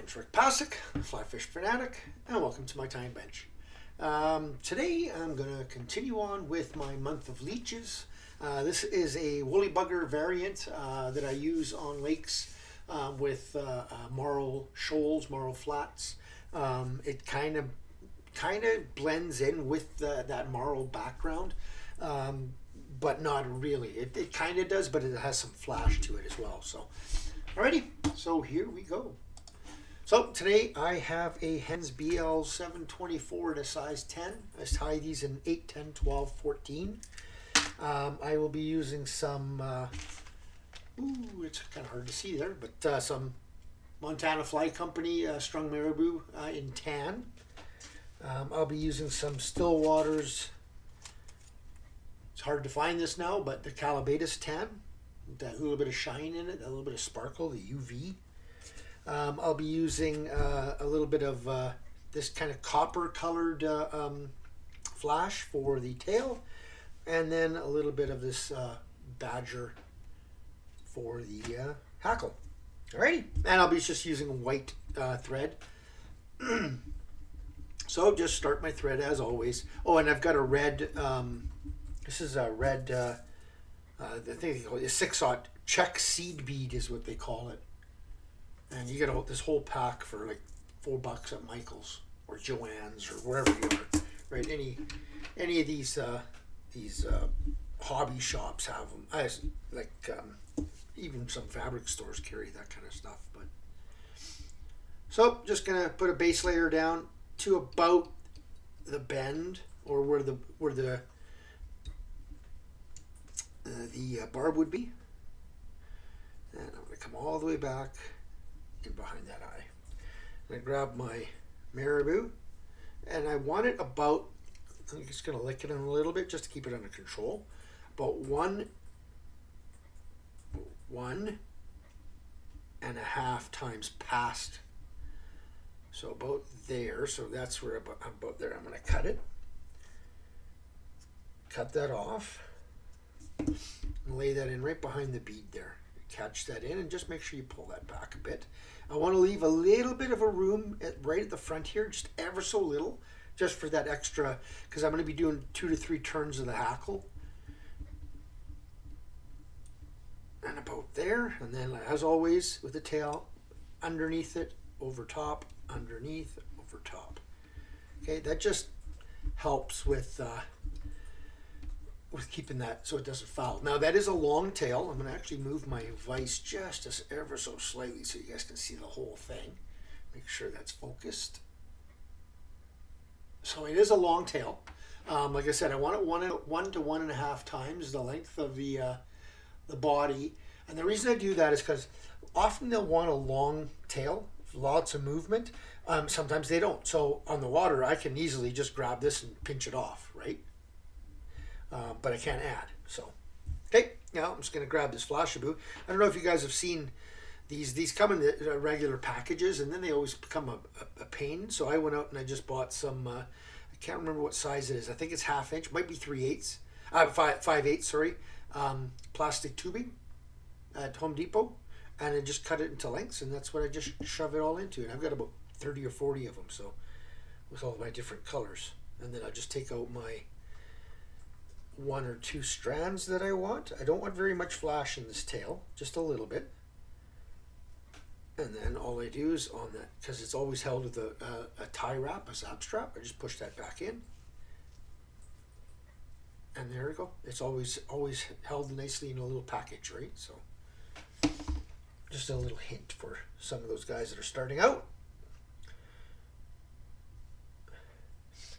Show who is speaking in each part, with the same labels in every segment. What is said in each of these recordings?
Speaker 1: name's Passek, FlyFish Fanatic, and welcome to my time bench. Today I'm going to continue on with my month of leeches. This is a woolly bugger variant that I use on lakes with marl shoals, marl flats. It kind of blends in with that marl background, but not really. It kind of does, but it has some flash to it as well. So, alrighty, so here we go. So today I have a Hends BL 724 in a size 10. I tie these in 8, 10, 12, 14. I will be using some, it's kind of hard to see there, but some Montana Fly Company strung Marabou in tan. I'll be using some Stillwaters. It's hard to find this now, but the Callibaetis tan, that little bit of shine in it, a little bit of sparkle, the UV. I'll be using a little bit of this kind of copper colored flash for the tail, and then a little bit of this badger for the hackle. Alrighty, and I'll be just using white thread. So just start my thread as always. Oh, and I've got a red, this is a red, I think they call it a 6/0 Czech seed bead is what they call it. And you get this whole pack for like $4 at Michael's or Joann's or wherever you are, right? Any of these hobby shops have them. Even some fabric stores carry that kind of stuff. But so just gonna put a base layer down to about the bend or where the barb would be, and I'm gonna come all the way back in behind that eye. I'm gonna grab my Marabou, and I want it about, I'm just gonna lick it in a little bit just to keep it under control, about 1.5 times past, so about there. So that's where about there. I'm gonna cut that off, and lay that in right behind the bead there. Catch that in and just make sure you pull that back a bit. I want to leave a little bit of a room right at the front here, just ever so little, just for that extra, because I'm going to be doing 2 to 3 turns of the hackle. And about there, and then as always with the tail, underneath it, over top, underneath, over top. Okay, that just helps with keeping that so it doesn't foul. Now that is a long tail. I'm going to actually move my vise just ever so slightly so you guys can see the whole thing. Make sure that's focused. So it is a long tail. Like I said, I want it 1 to 1.5 times the length of the body. And the reason I do that is because often they'll want a long tail, lots of movement. Sometimes they don't. So on the water, I can easily just grab this and pinch it off, right? But I can't add. So, okay, now I'm just going to grab this flashabou. I don't know if you guys have seen these. These come in the regular packages, and then they always become a pain. So I went out and I just bought some, I can't remember what size it is. I think it's 1/2 inch, might be 3/8, 5/8, sorry, plastic tubing at Home Depot. And I just cut it into lengths, and that's what I just shove it all into. And I've got about 30 or 40 of them, so with all my different colors. And then I just take out my 1 or 2 strands that I want. I don't want very much flash in this tail, just a little bit. And then all I do is on that, because it's always held with a tie wrap, a zap strap, I just push that back in. And there we go. It's always held nicely in a little package, right? So just a little hint for some of those guys that are starting out.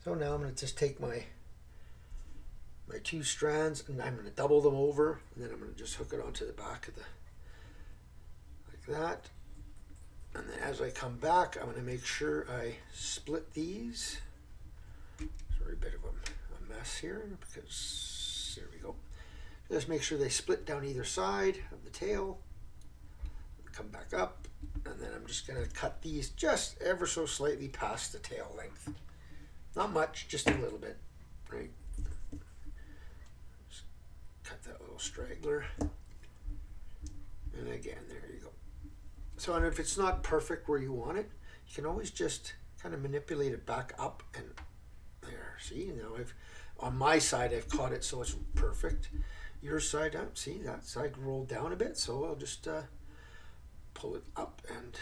Speaker 1: So now I'm going to just take my 2 strands, and I'm going to double them over, and then I'm going to just hook it onto the back of like that. And then as I come back, I'm going to make sure I split these. Sorry, a bit of a mess here, because there we go. Just make sure they split down either side of the tail. Come back up, and then I'm just going to cut these just ever so slightly past the tail length. Not much, just a little bit, right? Cut that little straggler, and again, there you go. So, and if it's not perfect where you want it, you can always just kind of manipulate it back up and there. See, now on my side I've caught it so it's perfect. Your side, see that side rolled down a bit, so I'll just pull it up and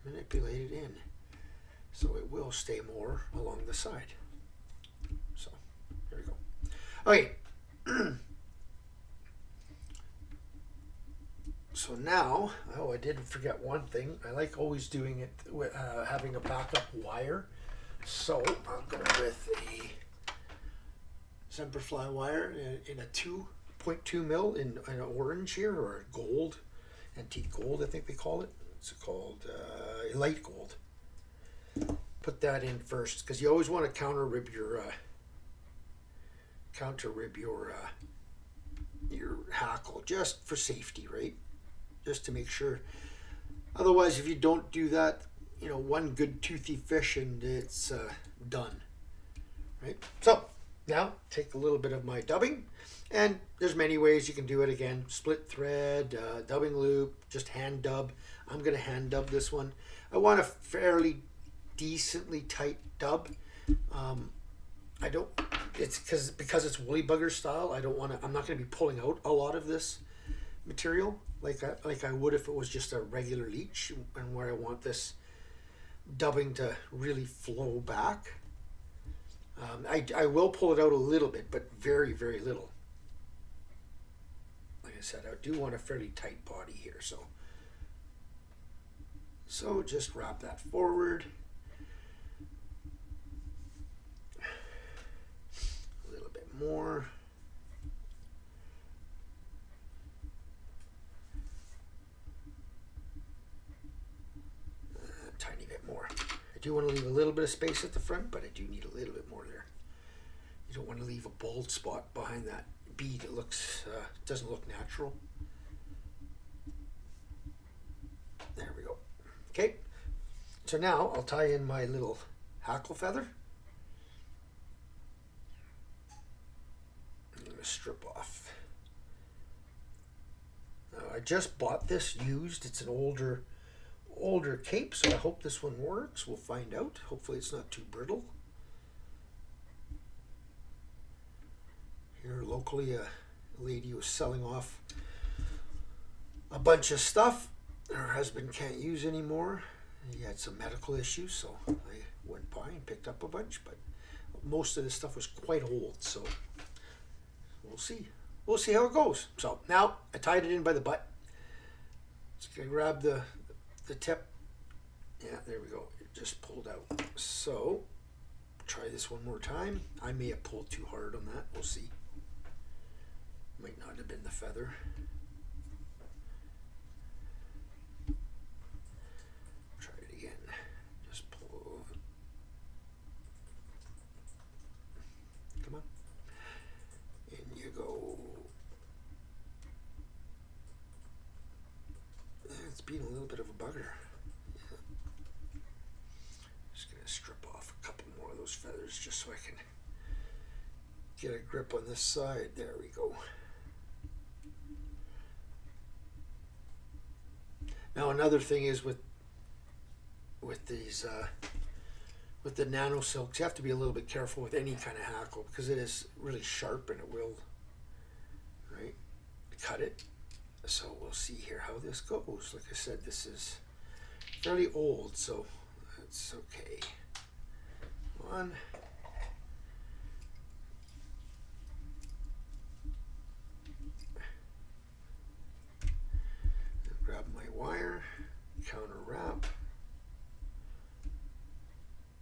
Speaker 1: manipulate it in so it will stay more along the side. So there we go. Okay. So now, I did forget one thing. I like always doing it with having a backup wire. So I'll go with a Semperfli wire in a 2.2 mil in an orange here, or a gold, antique gold I think they call it. It's called light gold. Put that in first because you always want to counter rib your hackle just for safety, right? Just to make sure. Otherwise, if you don't do that, you know, one good toothy fish and it's done, right? So now take a little bit of my dubbing, and there's many ways you can do it. Again, split thread, dubbing loop, just hand dub. I'm gonna hand dub this one. I want a fairly decently tight dub. I don't. It's because it's woolly bugger style. I'm not gonna be pulling out a lot of this material like I would if it was just a regular leech, and where I want this dubbing to really flow back. I will pull it out a little bit, but very, very little. Like I said, I do want a fairly tight body here, so just wrap that forward. A little bit more. Tiny bit more. I do want to leave a little bit of space at the front, but I do need a little bit more there. You don't want to leave a bald spot behind that bead. It looks doesn't look natural. There we go. Okay, so now I'll tie in my little hackle feather. I'm going to strip off. Now, I just bought this used. It's an older cape, so I hope this one works. We'll find out. Hopefully it's not too brittle. Here locally, a lady was selling off a bunch of stuff her husband can't use anymore. He had some medical issues, so I went by and picked up a bunch, but most of this stuff was quite old, so we'll see. We'll see how it goes. So now I tied it in by the butt. Just gonna grab the tip. Yeah, there we go. It just pulled out. So try this one more time. I may have pulled too hard on that. We'll see. Might not have been the feather. Try it again. Just pull. Come on. In you go. It's been a little bit of a bugger. Just gonna strip off a couple more of those feathers just so I can get a grip on this side. There we go. Now another thing is with these with the NanoSilks, you have to be a little bit careful with any kind of hackle because it is really sharp and it will cut it. So we'll see here how this goes. Like I said, this is fairly old, so that's okay. One. Grab my wire, counter wrap.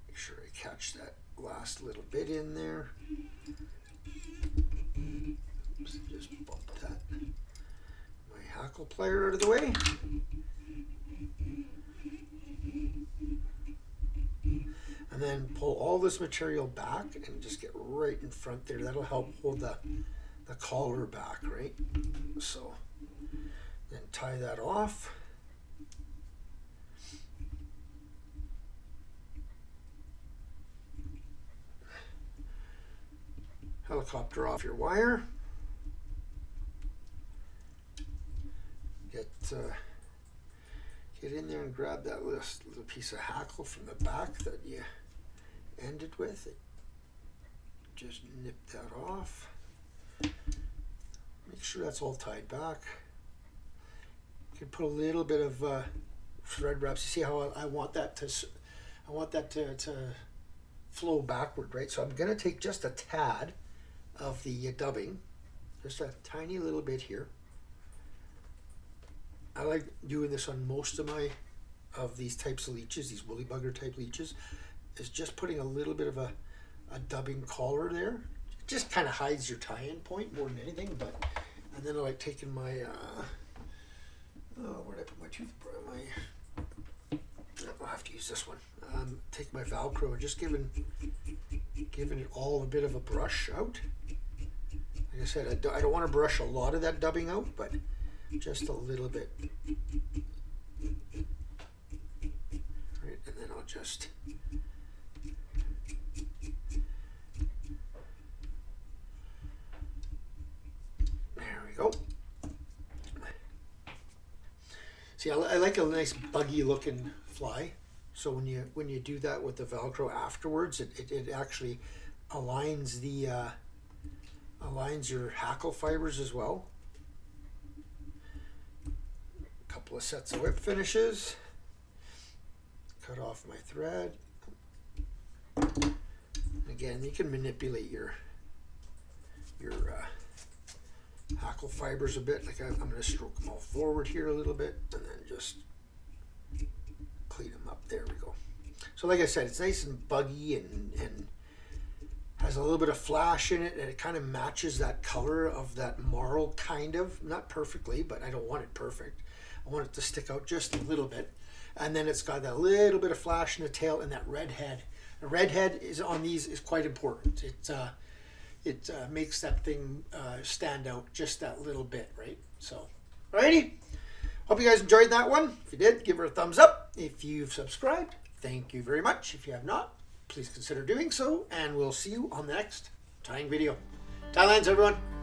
Speaker 1: Make sure I catch that last little bit in there. Oops, just bump that. My hackle plier out of the way. And then pull all this material back and just get right in front there. That'll help hold the collar back, right? So then tie that off. Helicopter off your wire. get in there and grab that little piece of hackle from the back that you ended with. Just nip that off. Make sure that's all tied back. You can put a little bit of thread wraps. You see how I want that to flow backward, right? So I'm going to take just a tad of the dubbing, just a tiny little bit here. I like doing this on most of these types of leeches, these woolly bugger type leeches, is just putting a little bit of a dubbing collar there. It just kind of hides your tie-in point more than anything. And then I like taking my where did I put my toothbrush? I'll have to use this one. Take my Velcro and just giving it all a bit of a brush out. Like I said, I don't want to brush a lot of that dubbing out, but just a little bit. Right, and then I'll just there we go. See, I like a nice buggy looking fly. So when you do that with the Velcro afterwards, it actually aligns your hackle fibers as well. A couple of sets of whip finishes. Cut off my thread. Again, you can manipulate your hackle fibers a bit. Like I'm going to stroke them all forward here a little bit, and then just clean them up. There we go. So like I said, it's nice and buggy and has a little bit of flash in it, and it kind of matches that color of that marl, kind of. Not perfectly, but I don't want it perfect. I want it to stick out just a little bit. And then it's got that little bit of flash in the tail and that red head. The red head is on these is quite important. It makes that thing stand out just that little bit, right? So, alrighty. Hope you guys enjoyed that one. If you did, give her a thumbs up. If you've subscribed, thank you very much. If you have not, please consider doing so, and we'll see you on the next tying video. Tie lines, everyone.